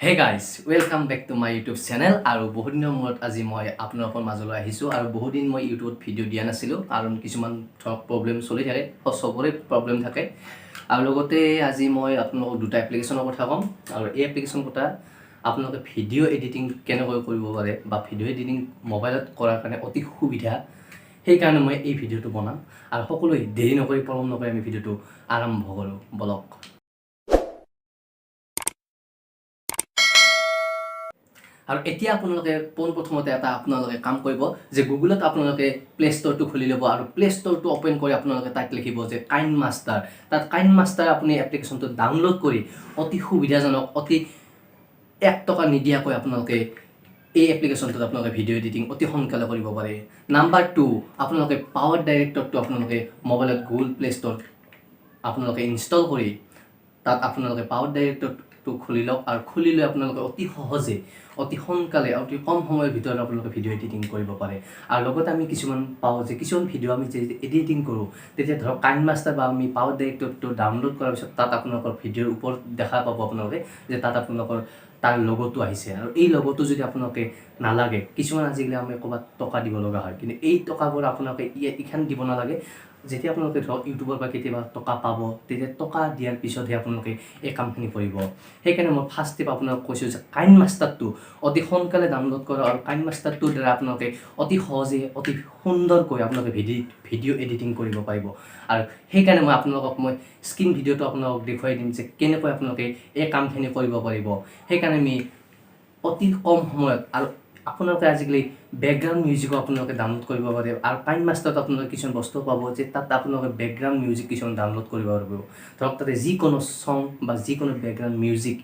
Hey guys, welcome back to my YouTube channel আৰু বহুত দিনৰ মূৰত আজি মই আপোনালোকৰ মাজলৈ আহিছোঁ আৰু বহুত দিন মই ইউটিউবত ভিডিঅ' দিয়া নাছিলোঁ কাৰণ কিছুমান প্ৰব্লেম চলি থাকে সবৰে প্ৰব্লেম থাকে আৰু লগতে আজি মই আপোনালোকক দুটা এপ্লিকেশ্যনৰ কথা ক'ম আৰু এই এপ্লিকেশ্যন কথা আপোনালোকে ভিডিঅ' এডিটিং কেনেকৈ কৰিব পাৰে বা ভিডিঅ' এডিটিং মোবাইলত কৰাৰ কাৰণে অতি সুবিধা সেইকাৰণে মই এই ভিডিঅ'টো বনাম আৰু সকলোৱে দেৰি নকৰি পলম নকৰি আমি ভিডিঅ'টো আৰম্ভ কৰোঁ বলক। আৰু এতিয়া আপোনালোকে পোনপ্ৰথমতে এটা আপোনালোকে কাম কৰিব যে গুগলত আপোনালোকে প্লে ষ্ট'ৰটো খুলি ল'ব আৰু প্লে ষ্ট'ৰটো অ'পেন কৰি আপোনালোকে তাত লিখিব যে কাইন মাষ্টাৰ। তাত কাইন মাষ্টাৰ আপুনি এপ্লিকেশ্যনটো ডাউনলোড কৰি অতি সুবিধাজনক অতি 1 টকা নিদিয়াকৈ আপোনালোকে এই এপ্লিকেশ্যনটোত আপোনালোকে ভিডিঅ' এডিটিং অতি সোনকালে কৰিব পাৰে। নাম্বাৰ 2 আপোনালোকে পাৱাৰ ডাইৰেক্টৰটো আপোনালোকে মোবাইলত গুগল প্লে ষ্ট'ৰত আপোনালোকে ইনষ্টল কৰি তাত আপোনালোকে পাৱাৰ ডাইৰেক্টৰটো খুলি লওক আৰু খুলি লৈ আপোনালোকে অতি সহজে অতি সোনকালে অতি কম সময়ৰ ভিতৰত আপোনালোকে ভিডিঅ' এডিটিং কৰিব পাৰে। আৰু লগতে আমি কিছুমান পাওঁ যে কিছুমান ভিডিঅ' আমি যে এডিটিং কৰোঁ তেতিয়া ধৰক কাইন মাষ্টাৰ বা আমি পাৱাৰ ডাইৰেক্টৰটো ডাউনলোড কৰাৰ পিছত তাত আপোনালোকৰ ভিডিঅ'ৰ ওপৰত দেখা পাব আপোনালোকে যে তাত আপোনালোকৰ তাৰ লগটো আহিছে আৰু এই লগটো যদি আপোনালোকে নালাগে কিছুমান আজিকালি আমি ক'ৰবাত টকা দিব লগা হয় কিন্তু এই টকাবোৰ আপোনালোকে এইখান দিব নালাগে। যেতিয়া আপোনালোকে ধৰক ইউটিউবৰ পৰা কেতিয়াবা টকা পাব তেতিয়া টকা দিয়াৰ পিছতহে আপোনালোকে এই কামখিনি কৰিব। সেইকাৰণে মই ফাৰ্ষ্ট ষ্টেপ আপোনালোকক কৈছোঁ যে কাইন মাষ্টাৰটো অতি সোনকালে ডাউনলোড কৰক আৰু কাইন মাষ্টাৰটোৰ দ্বাৰা আপোনালোকে অতি সহজে অতি সুন্দৰকৈ আপোনালোকে ভিডিঅ' এডিটিং কৰিব পাৰিব। আৰু সেইকাৰণে মই আপোনালোকক স্ক্ৰীন ভিডিঅ'টো আপোনালোকক দেখুৱাই দিম যে কেনেকৈ আপোনালোকে এই কামখিনি কৰিব পাৰিব। সেইকাৰণে আমি অতি কম সময়ত আৰু আপোনালোকে আজিকালি বেকগ্ৰাউণ্ড মিউজিকো আপোনালোকে ডাউনলোড কৰিব পাৰে আৰু কাইন মাষ্টাৰত আপোনালোকে কিছুমান বস্তু পাব যে তাত আপোনালোকে বেকগ্ৰাউণ্ড মিউজিক কিছুমান ডাউনলোড কৰিব পাৰিব। ধৰক তাতে যিকোনো ছং বা যিকোনো বেকগ্ৰাউণ্ড মিউজিক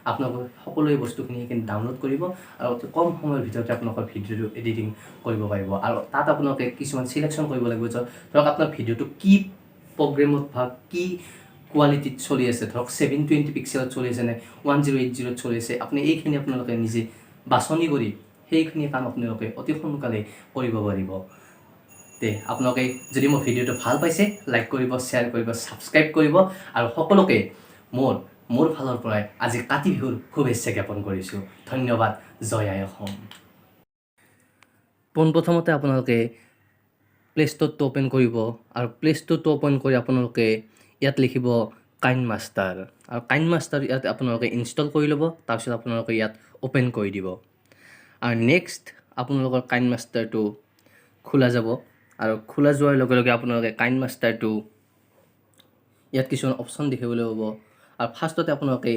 আপোনালোকে সকলোৱে বস্তুখিনি সেইখিনি ডাউনলোড কৰিব আৰু অতি কম সময়ৰ ভিতৰতে আপোনালোকৰ ভিডিঅ'টো এডিটিং কৰিব পাৰিব। আৰু তাত আপোনালোকে কিছুমান চিলেকশ্যন কৰিব লাগিব যে ধৰক আপোনাৰ ভিডিঅ'টো কি প্ৰগ্ৰেমত বা কি কোৱালিটিত চলি আছে ধৰক 720 পিক্সেলত চলি আছে নে 1080ত চলি আছে আপুনি এইখিনি আপোনালোকে নিজে বাছনি কৰি সেইখিনি কাম আপোনালোকে অতি সোনকালে কৰিব পাৰিব। তে আপোনালোকে যদি মোৰ ভিডিঅ'টো ভাল পাইছে লাইক কৰিব, শ্বেয়াৰ কৰিব, ছাবস্ক্ৰাইব কৰিব আৰু সকলোকে মোৰ ফালৰ পৰাই আজি কাতি বিহুৰ শুভেচ্ছা জ্ঞাপন কৰিছোঁ। ধন্যবাদ। জয় আই অসম। পোনপ্ৰথমতে আপোনালোকে প্লে ষ্ট'ৰটো অ'পেন কৰিব আৰু প্লে ষ্ট'ৰটো অ'পেন কৰি আপোনালোকে ইয়াত লিখিব কাইন মাষ্টাৰ আৰু কাইন মাষ্টাৰ ইয়াত আপোনালোকে ইনষ্টল কৰি ল'ব। তাৰপিছত আপোনালোকে ইয়াত অ'পেন কৰি দিব আৰু নেক্সট আপোনালোকৰ কাইন মাষ্টাৰটো খোলা যাব আৰু খোলা যোৱাৰ লগে লগে আপোনালোকে কাইন মাষ্টাৰটো ইয়াত কিছুমান অপশ্যন দেখিবলৈ পাব আৰু ফাৰ্ষ্টতে আপোনালোকে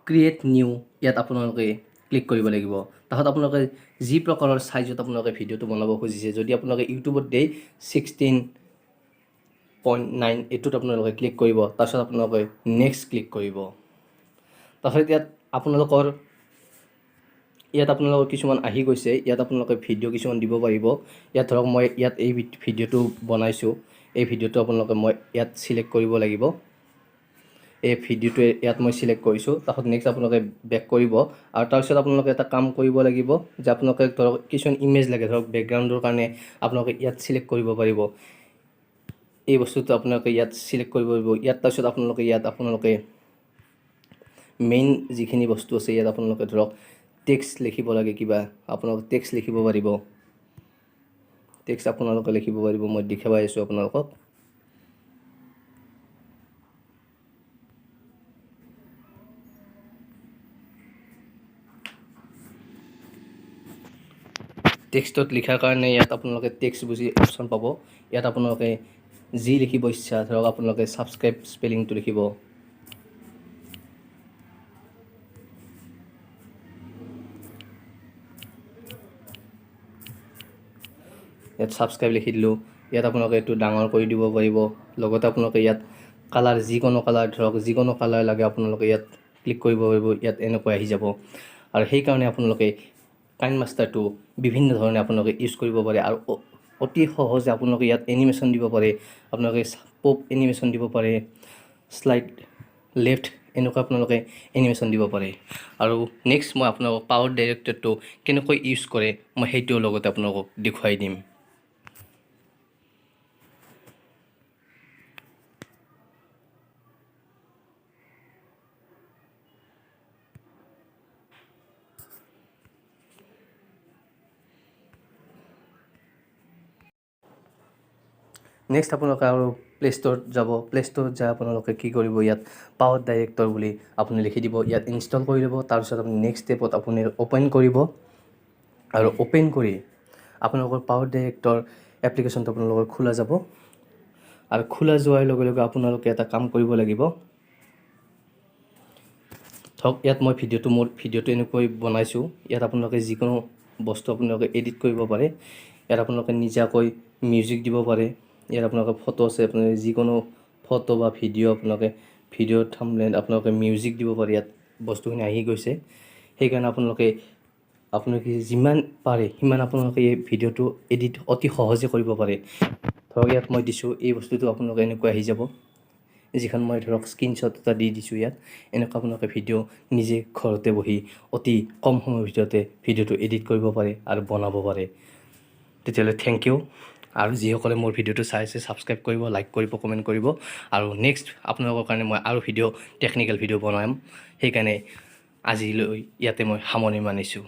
ক্ৰিয়েট নিউ ইয়াত আপোনালোকে ক্লিক কৰিব লাগিব। তাত আপোনালোকে যি প্ৰকাৰৰ চাইজত আপোনালোকে ভিডিঅ'টো বনাব খুজিছে যদি আপোনালোকে ইউটিউবত দিয়ে 16.9 এইটোত আপোনালোকে ক্লিক কৰিব। তাৰপিছত আপোনালোকে নেক্সট ক্লিক কৰিব। তাৰপিছত ইয়াত আপোনালোকৰ কিছুমান আহি গৈছে ইয়াত আপোনালোকে ভিডিঅ' কিছুমান দিব পাৰিব। ইয়াত ধৰক মই ইয়াত এই ভিডিঅ'টো বনাইছোঁ এই ভিডিঅ'টো আপোনালোকে মই ইয়াত চিলেক্ট কৰিব লাগিব। এই ভিডিঅ'টোৱে ইয়াত মই চিলেক্ট কৰিছোঁ। তাৰপিছত নেক্সট আপোনালোকে বেক কৰিব আৰু তাৰপিছত আপোনালোকে এটা কাম কৰিব লাগিব যে আপোনালোকে ধৰক কিছুমান ইমেজ লাগে ধৰক বেকগ্ৰাউণ্ডৰ কাৰণে আপোনালোকে ইয়াত চিলেক্ট কৰিব পাৰিব। এই বস্তুটো আপোনালোকে ইয়াত চিলেক্ট কৰিব পাৰিব। ইয়াত তাৰপিছত আপোনালোকে মেইন যিখিনি বস্তু আছে ইয়াত আপোনালোকে ধৰক টেক্সট লিখিব লাগে কিবা আপোনালোকে টেক্সট লিখিব পাৰিব। টেক্সট আপোনালোকে লিখিব পাৰিব মই দেখুৱাই আছোঁ আপোনালোকক। টেক্সটত লিখাৰ কাৰণে ইয়াত আপোনালোকে টেক্সট বুজি অপশ্যন পাব। ইয়াত আপোনালোকে যি লিখিব ইচ্ছা ধৰক আপোনালোকে ছাবস্ক্ৰাইব স্পেলিংটো লিখিব। ইয়াত ছাবস্ক্ৰাইব লিখি দিলোঁ। ইয়াত আপোনালোকে এইটো ডাঙৰ কৰি দিব পাৰিব। লগতে আপোনালোকে ইয়াত কালাৰ যিকোনো কালাৰ ধৰক যিকোনো কালাৰ লাগে আপোনালোকে ইয়াত ক্লিক কৰিব পাৰিব। ইয়াত এনেকৈ আহি যাব আৰু সেইকাৰণে আপোনালোকে কাইন মাষ্টাৰটো বিভিন্ন ধৰণে আপোনালোকে ইউজ কৰিব পাৰে আৰু অতি সহজে আপোনালোকে ইয়াত এনিমেশ্যন দিব পাৰে। আপোনালোকে পপ এনিমেশ্যন দিব পাৰে, শ্লাইড লেফ্ট এনেকুৱা আপোনালোকে এনিমেশ্যন দিব পাৰে। আৰু নেক্সট মই আপোনালোকক পাৱাৰ ডাইৰেক্টৰটো কেনেকৈ ইউজ কৰে মই সেইটোৰ লগতে আপোনালোকক দেখুৱাই দিম। নেক্সট আপোনালোকে আৰু প্লে ষ্ট'ৰত যাব, প্লে ষ্ট'ৰত যাই আপোনালোকে কি কৰিব, ইয়াত পাৱাৰ ডাইৰেক্টৰ বুলি আপুনি লিখি দিব, ইয়াত ইনষ্টল কৰি ল'ব। তাৰপিছত আপুনি নেক্সট ষ্টেপত আপুনি অ'পেন কৰিব, আৰু অ'পেন কৰি আপোনালোকৰ পাৱাৰ ডাইৰেক্টৰ এপ্লিকেশ্যনটো আপোনালোকৰ খোলা যাব। আৰু খোলা যোৱাৰ লগে লগে আপোনালোকে এটা কাম কৰিব লাগিব। ধৰক ইয়াত মই মোৰ ভিডিঅ'টো এনেকৈ বনাইছোঁ। ইয়াত আপোনালোকে যিকোনো বস্তু আপোনালোকে এডিট কৰিব পাৰে। ইয়াত আপোনালোকে নিজাকৈ মিউজিক দিব পাৰে। ইয়াত আপোনালোকে ফটো আছে, আপোনালোকে যিকোনো ফটো বা ভিডিঅ' ভিডিঅ' থাম্বনেইল আপোনালোকে মিউজিক দিব পাৰে। ইয়াত বস্তুখিনি আহি গৈছে। সেইকাৰণে আপোনালোকে যিমান পাৰে সিমান আপোনালোকে এই ভিডিঅ'টো এডিট অতি সহজে কৰিব পাৰে। ধৰক ইয়াত মই দিছোঁ, এই বস্তুটো আপোনালোকে এনেকৈ আহি যাব, যিখন মই ধৰক স্ক্ৰীনশ্বট এটা দি দিছোঁ। ইয়াত এনেকুৱা আপোনালোকে ভিডিঅ' নিজে ঘৰতে বহি অতি কম সময়ৰ ভিতৰতে ভিডিঅ'টো এডিট কৰিব পাৰে আৰু বনাব পাৰে। তেতিয়াহ'লে থেংক ইউ। আৰু যিসকলে মোৰ ভিডিঅ'টো চাইছে ছাবস্ক্ৰাইব কৰিব, লাইক কৰিব, কমেণ্ট কৰিব। আৰু নেক্সট আপোনালোকৰ কাৰণে মই আৰু টেকনিকেল ভিডিঅ' বনাম। সেইকাৰণে আজিলৈ ইয়াতে মই সামৰণি মাৰিছোঁ।